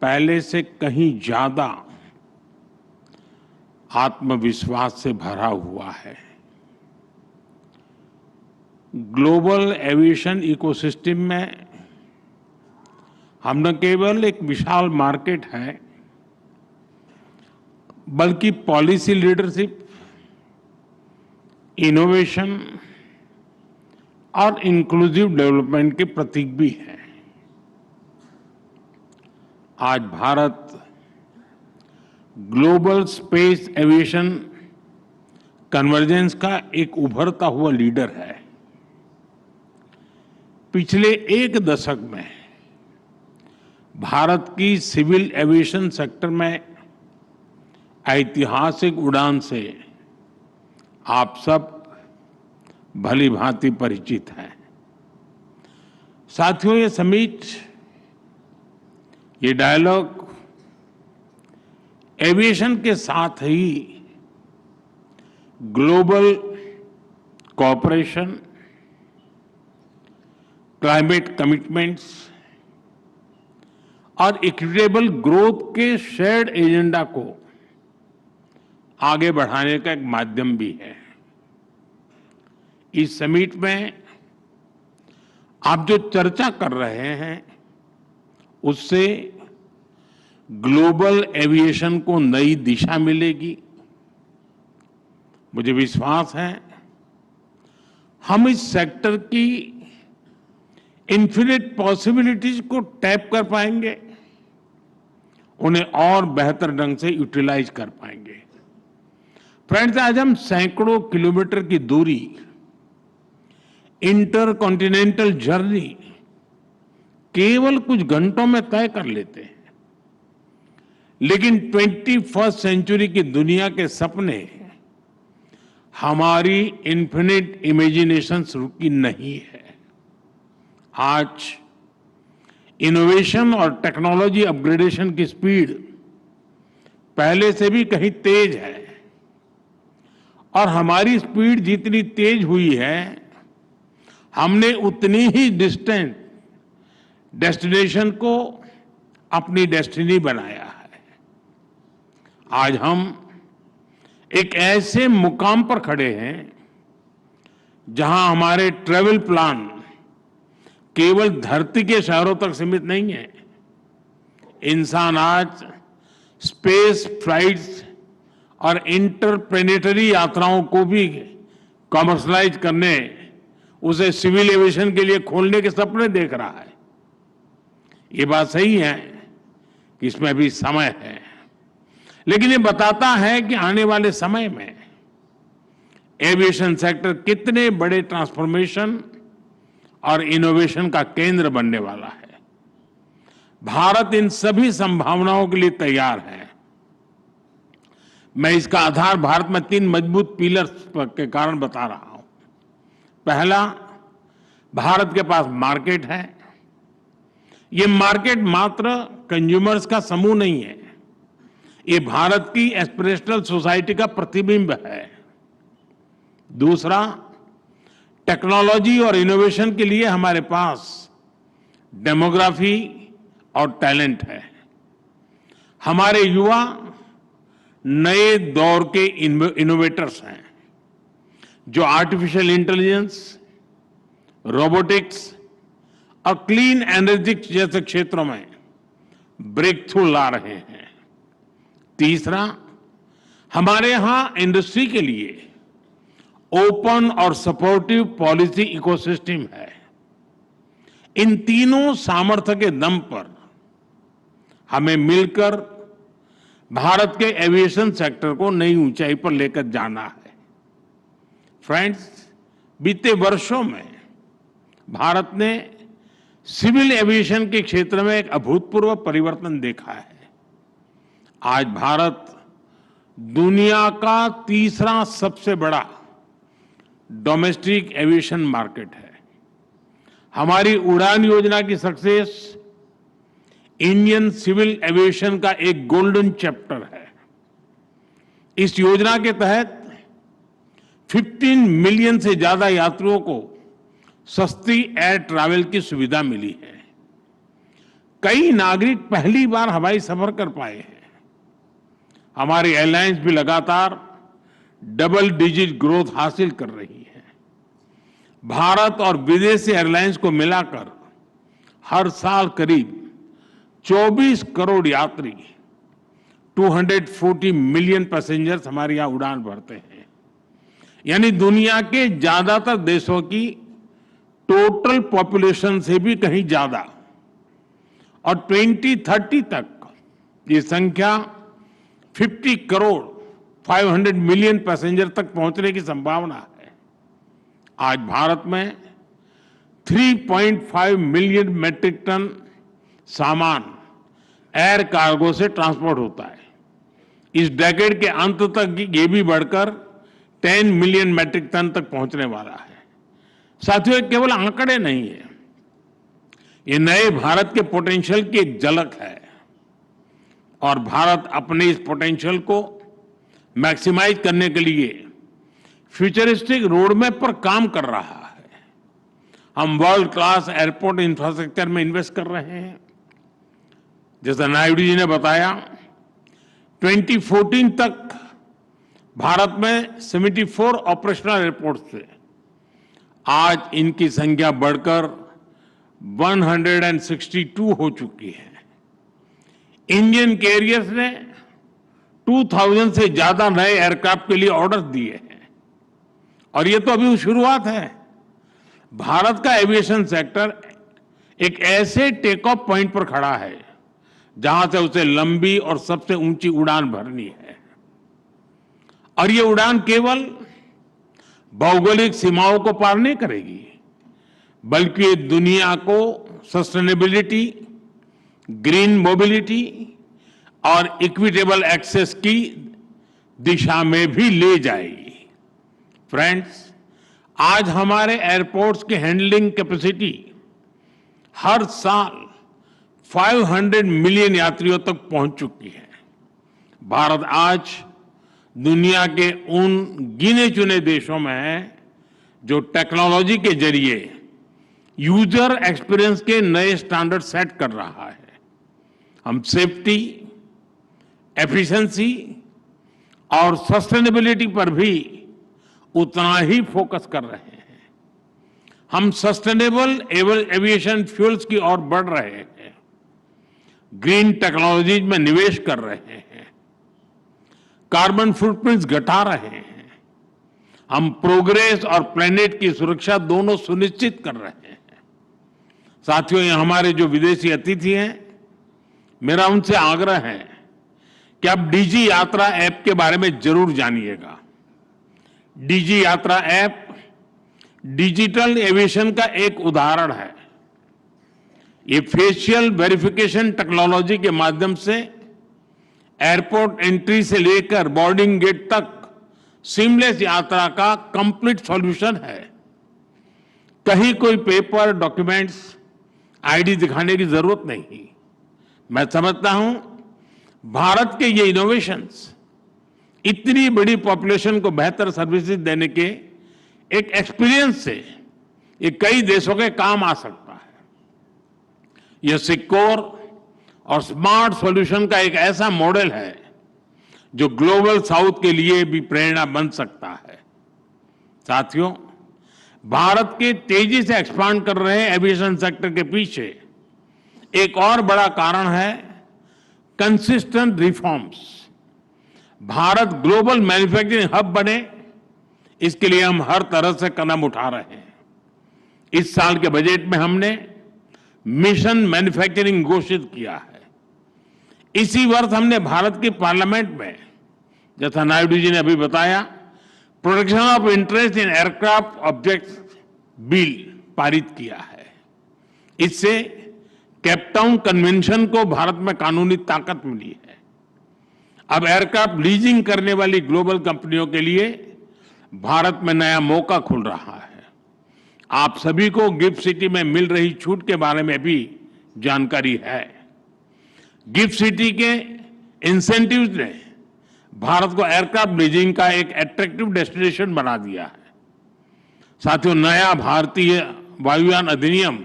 पहले से कहीं ज्यादा आत्मविश्वास से भरा हुआ है। ग्लोबल एविएशन इकोसिस्टम में हम न केवल एक विशाल मार्केट है, बल्कि पॉलिसी लीडरशिप, इनोवेशन और इंक्लूसिव डेवलपमेंट के प्रतीक भी है। आज Bharat global space aviation convergence का एक उभरता हुआ लीडर है। पिछले एक दशक में भारत की सिविल एविएशन सेक्टर में ऐतिहासिक उड़ान से आप सब भली भांति परिचित हैं। साथियों, ये समिट, ये डायलॉग एविएशन के साथ ही ग्लोबल कोऑपरेशन, क्लाइमेट कमिटमेंट्स और इक्विटेबल ग्रोथ के शेयर्ड एजेंडा को आगे बढ़ाने का एक माध्यम भी है। इस समिट में आप जो चर्चा कर रहे हैं, उससे ग्लोबल एविएशन को नई दिशा मिलेगी। मुझे विश्वास है हम इस सेक्टर की इन्फिनिट पॉसिबिलिटीज को टैप कर पाएंगे, उन्हें और बेहतर ढंग से यूटिलाइज कर पाएंगे। फ्रेंड्स, आज हम सैकड़ों किलोमीटर की दूरी, इंटर कॉन्टिनेंटल जर्नी केवल कुछ घंटों में तय कर लेते हैं, लेकिन 21st सेंचुरी की दुनिया के सपने हमारी इन्फिनिट इमेजिनेशन रुकी नहीं है। आज इनोवेशन और टेक्नोलॉजी अपग्रेडेशन की स्पीड पहले से भी कहीं तेज है, और हमारी स्पीड जितनी तेज हुई है, हमने उतनी ही डिस्टेंट डेस्टिनेशन को अपनी डेस्टिनी बनाया है। आज हम एक ऐसे मुकाम पर खड़े हैं जहां हमारे ट्रैवल प्लान केवल धरती के शहरों तक सीमित नहीं है। इंसान आज स्पेस फ्लाइट्स और इंटरप्लेनेटरी यात्राओं को भी कमर्शलाइज करने, उसे सिविल एविएशन के लिए खोलने के सपने देख रहा है। ये बात सही है कि इसमें अभी समय है, लेकिन ये बताता है कि आने वाले समय में एविएशन सेक्टर कितने बड़े ट्रांसफॉर्मेशन और इनोवेशन का केंद्र बनने वाला है। भारत इन सभी संभावनाओं के लिए तैयार है। मैं इसका आधार भारत में 3 मजबूत पिलर्स के कारण बता रहा हूं। पहला, भारत के पास मार्केट है। ये मार्केट मात्र कंज्यूमर्स का समूह नहीं है, ये भारत की एस्पिरेशनल सोसाइटी का प्रतिबिंब है। दूसरा, टेक्नोलॉजी और इनोवेशन के लिए हमारे पास डेमोग्राफी और टैलेंट है। हमारे युवा नए दौर के इनोवेटर्स हैं, जो आर्टिफिशियल इंटेलिजेंस, रोबोटिक्स और क्लीन एनर्जी जैसे क्षेत्रों में ब्रेक थ्रू ला रहे हैं। तीसरा, हमारे यहां इंडस्ट्री के लिए ओपन और सपोर्टिव पॉलिसी इकोसिस्टम है। इन तीनों सामर्थ्य के दम पर हमें मिलकर भारत के एविएशन सेक्टर को नई ऊंचाई पर लेकर जाना है। फ्रेंड्स, बीते वर्षों में भारत ने सिविल एविएशन के क्षेत्र में एक अभूतपूर्व परिवर्तन देखा है। आज भारत दुनिया का तीसरा सबसे बड़ा डोमेस्टिक एविएशन मार्केट है। हमारी उड़ान योजना की सक्सेस इंडियन सिविल एविएशन का एक गोल्डन चैप्टर है। इस योजना के तहत 15 मिलियन से ज्यादा यात्रियों को सस्ती एयर ट्रैवल की सुविधा मिली है। कई नागरिक पहली बार हवाई सफर कर पाए हैं। हमारी एयरलाइंस भी लगातार डबल डिजिट ग्रोथ हासिल कर रही है। भारत और विदेशी एयरलाइंस को मिलाकर हर साल करीब 24 करोड़ यात्री 240 मिलियन पैसेंजर्स हमारे यहां उड़ान भरते हैं, यानी दुनिया के ज्यादातर देशों की टोटल पॉपुलेशन से भी कहीं ज्यादा। और 2030 तक ये संख्या 50 करोड़ 500 मिलियन पैसेंजर तक पहुंचने की संभावना है। आज भारत में 3.5 मिलियन मेट्रिक टन सामान एयर कार्गो से ट्रांसपोर्ट होता है। इस डेकेड के अंत तक ये भी बढ़कर 10 मिलियन मेट्रिक टन तक पहुंचने वाला है। साथियों, ये केवल आंकड़े नहीं है, ये नए भारत के पोटेंशियल की एक झलक है और भारत अपने इस पोटेंशियल को मैक्सिमाइज करने के लिए फ्यूचरिस्टिक रोडमैप पर काम कर रहा है। हम वर्ल्ड क्लास एयरपोर्ट इंफ्रास्ट्रक्चर में इन्वेस्ट कर रहे हैं। जैसा नायडू जी ने बताया, 2014 तक भारत में 74 ऑपरेशनल एयरपोर्ट थे। आज इनकी संख्या बढ़कर 162 हो चुकी है। इंडियन कैरियर्स ने 2000 से ज्यादा नए एयरक्राफ्ट के लिए ऑर्डर दिए हैं और ये तो अभी शुरुआत है। भारत का एविएशन सेक्टर एक ऐसे टेक ऑफ पॉइंट पर खड़ा है जहां से उसे लंबी और सबसे ऊंची उड़ान भरनी है। और ये उड़ान केवल भौगोलिक सीमाओं को पार नहीं करेगी, बल्कि ये दुनिया को सस्टेनेबिलिटी, ग्रीन मोबिलिटी और इक्विटेबल एक्सेस की दिशा में भी ले जाएगी। फ्रेंड्स, आज हमारे एयरपोर्ट्स की हैंडलिंग कैपेसिटी हर साल 500 मिलियन यात्रियों तक पहुंच चुकी है। भारत आज दुनिया के उन गिने चुने देशों में है जो टेक्नोलॉजी के जरिए यूजर एक्सपीरियंस के नए स्टैंडर्ड सेट कर रहा है। हम सेफ्टी, एफिशिएंसी और सस्टेनेबिलिटी पर भी उतना ही फोकस कर रहे हैं। हम सस्टेनेबल एविएशन फ्यूल्स की ओर बढ़ रहे हैं, ग्रीन टेक्नोलॉजीज में निवेश कर रहे हैं, कार्बन फुटप्रिंट्स घटा रहे हैं। हम प्रोग्रेस और प्लेनेट की सुरक्षा दोनों सुनिश्चित कर रहे हैं। साथियों, ये हमारे जो विदेशी अतिथि हैं, मेरा उनसे आग्रह है कि आप डीजी यात्रा ऐप के बारे में जरूर जानिएगा। डीजी यात्रा ऐप डिजिटल एविएशन का एक उदाहरण है। ये फेशियल वेरिफिकेशन टेक्नोलॉजी के माध्यम से एयरपोर्ट एंट्री से लेकर बोर्डिंग गेट तक सीमलेस यात्रा का कंप्लीट सॉल्यूशन है। कहीं कोई पेपर, डॉक्यूमेंट्स, आईडी दिखाने की जरूरत नहीं। मैं समझता हूं भारत के ये इनोवेशंस इतनी बड़ी पॉपुलेशन को बेहतर सर्विसेज देने के एक एक्सपीरियंस से ये कई देशों के काम आ सकता है। यह सिक्योर और स्मार्ट सॉल्यूशन का एक ऐसा मॉडल है जो ग्लोबल साउथ के लिए भी प्रेरणा बन सकता है। साथियों, भारत के तेजी से एक्सपांड कर रहे एविएशन सेक्टर के पीछे एक और बड़ा कारण है consistent reforms. Bharat global manufacturing hub बने, इसके लिए हम हर तरह से कदम उठा रहे हैं। इस साल के बजट में हमने मिशन मैन्युफैक्चरिंग घोषित किया है। इसी वर्ष हमने भारत की पार्लियामेंट में, जैसा नायडू जी ने अभी बताया, protection of interest in aircraft objects bill पारित किया है। इससे केपटाउन कन्वेंशन को भारत में कानूनी ताकत मिली है। अब एयरक्राफ्ट लीजिंग करने वाली ग्लोबल कंपनियों के लिए भारत में नया मौका खुल रहा है। आप सभी को गिफ्ट सिटी में मिल रही छूट के बारे में भी जानकारी है। गिफ्ट सिटी के इंसेंटिव्स ने भारत को एयरक्राफ्ट लीजिंग का एक अट्रैक्टिव डेस्टिनेशन बना दिया है। साथियों, नया भारतीय वायुयान अधिनियम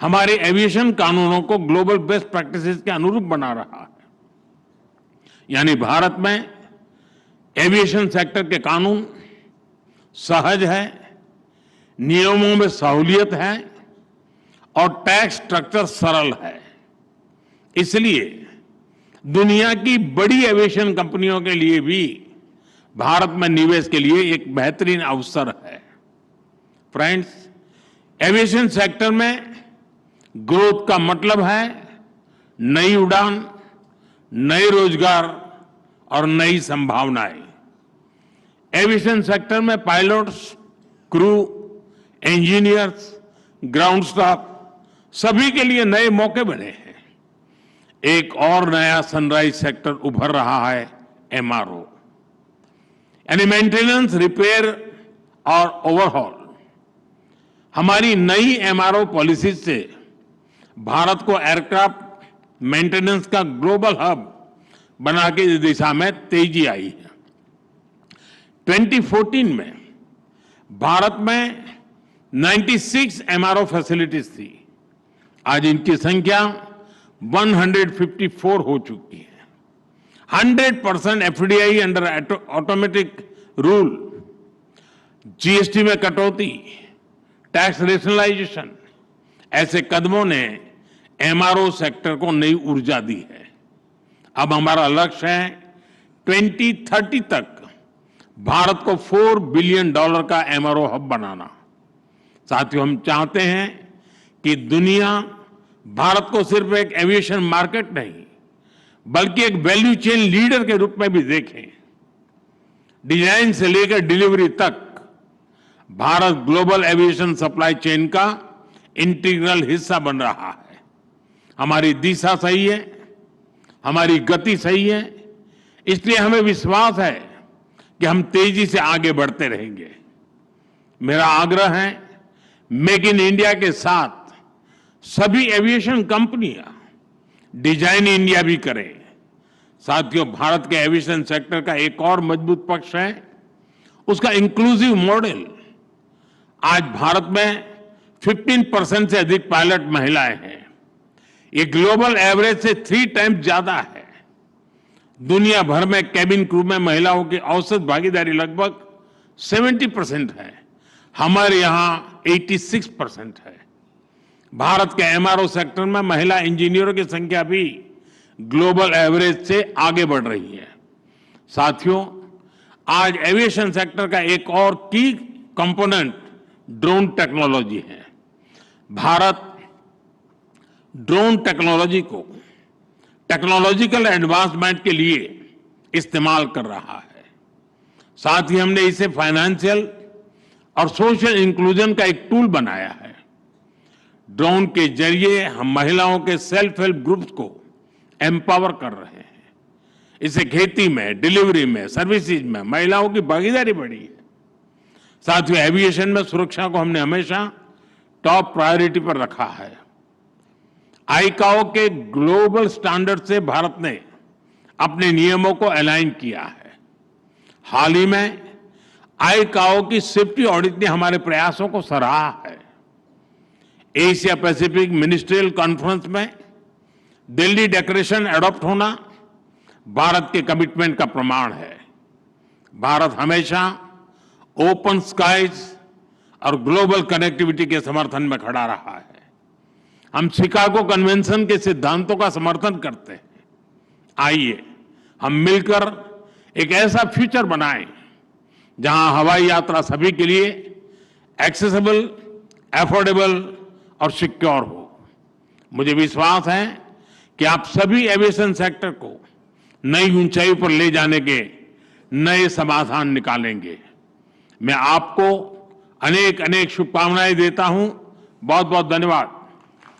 हमारे एविएशन कानूनों को ग्लोबल बेस्ट प्रैक्टिसेस के अनुरूप बना रहा है। यानी भारत में एविएशन सेक्टर के कानून सहज है, नियमों में सहूलियत है और टैक्स स्ट्रक्चर सरल है। इसलिए दुनिया की बड़ी एविएशन कंपनियों के लिए भी भारत में निवेश के लिए एक बेहतरीन अवसर है। फ्रेंड्स, एविएशन सेक्टर में ग्रोथ का मतलब है नई उड़ान, नए रोजगार और नई संभावनाएं। एविएशन सेक्टर में pilots, crew, engineers, ground staff सभी के लिए नए मौके बने हैं। एक और नया सनराइज सेक्टर उभर रहा है, एमआरओ यानी मेंटेनेंस, रिपेयर और ओवरहॉल। हमारी नई एमआरओ पॉलिसी से भारत को एयरक्राफ्ट मेंटेनेंस का ग्लोबल हब बना के इस दिशा में तेजी आई है। 2014 में भारत में 96 एमआरओ फैसिलिटीज थी। आज इनकी संख्या 154 हो चुकी है। 100% FDI under automatic rule, GST में कटौती, टैक्स रेशनलाइजेशन, ऐसे कदमों ने एमआरओ सेक्टर को नई ऊर्जा दी है। अब हमारा लक्ष्य है 2030 तक भारत को $4 बिलियन का एमआरओ हब बनाना। साथियों, हम चाहते हैं कि दुनिया भारत को सिर्फ एक एविएशन मार्केट नहीं बल्कि एक वैल्यू चेन लीडर के रूप में भी देखें। डिजाइन से लेकर डिलीवरी तक Bharat global aviation supply chain का इंटीग्रल हिस्सा बन रहा है। हमारी दिशा सही है, हमारी गति सही है, इसलिए हमें विश्वास है कि हम तेजी से आगे बढ़ते रहेंगे। मेरा आग्रह है, मेक इन इंडिया के साथ सभी एविएशन कंपनियां डिजाइन इंडिया भी करें। साथियों, भारत के एविएशन सेक्टर का एक और मजबूत पक्ष है उसका इंक्लूसिव मॉडल। आज भारत में 15% से अधिक पायलट महिलाएं हैं। ये ग्लोबल एवरेज से 3 टाइम्स ज्यादा है। दुनिया भर में कैबिन क्रू में महिलाओं की औसत भागीदारी लगभग 70% है। हमारे यहां 86% है। भारत के एमआरओ सेक्टर में महिला इंजीनियरों की संख्या भी ग्लोबल एवरेज से आगे बढ़ रही है। साथियों, आज एविएशन सेक्टर का एक और की कंपोनेंट ड्रोन टेक्नोलॉजी है। भारत ड्रोन टेक्नोलॉजी को टेक्नोलॉजिकल एडवांसमेंट के लिए इस्तेमाल कर रहा है। साथ ही हमने इसे फाइनेंशियल और सोशल इंक्लूजन का एक टूल बनाया है। ड्रोन के जरिए हम महिलाओं के सेल्फ हेल्प ग्रुप्स को एम्पावर कर रहे हैं। इससे खेती में, डिलीवरी में, सर्विसेज में महिलाओं की भागीदारी बढ़ी है। साथ ही एविएशन में सुरक्षा को हमने हमेशा टॉप प्रायोरिटी पर रखा है। आईकाओ के ग्लोबल स्टैंडर्ड से भारत ने अपने नियमों को अलाइन किया है। हाल ही में आईकाओ की सेफ्टी ऑडिट ने हमारे प्रयासों को सराहा है। एशिया पैसिफिक मिनिस्ट्रियल कॉन्फ्रेंस में दिल्ली डिक्लेरेशन अडॉप्ट होना भारत के कमिटमेंट का प्रमाण है। भारत हमेशा ओपन स्काईज और ग्लोबल कनेक्टिविटी के समर्थन में खड़ा रहा है। हम शिकागो कन्वेंशन के सिद्धांतों का समर्थन करते हैं। आइए हम मिलकर एक ऐसा फ्यूचर बनाएं जहां हवाई यात्रा सभी के लिए एक्सेसिबल, अफोर्डेबल और सिक्योर हो। मुझे विश्वास है कि आप सभी एविएशन सेक्टर को नई ऊंचाई पर ले जाने के नए समाधान निकालेंगे। मैं आपको अनेक अनेक शुभकामनाएं देता हूं। बहुत बहुत धन्यवाद।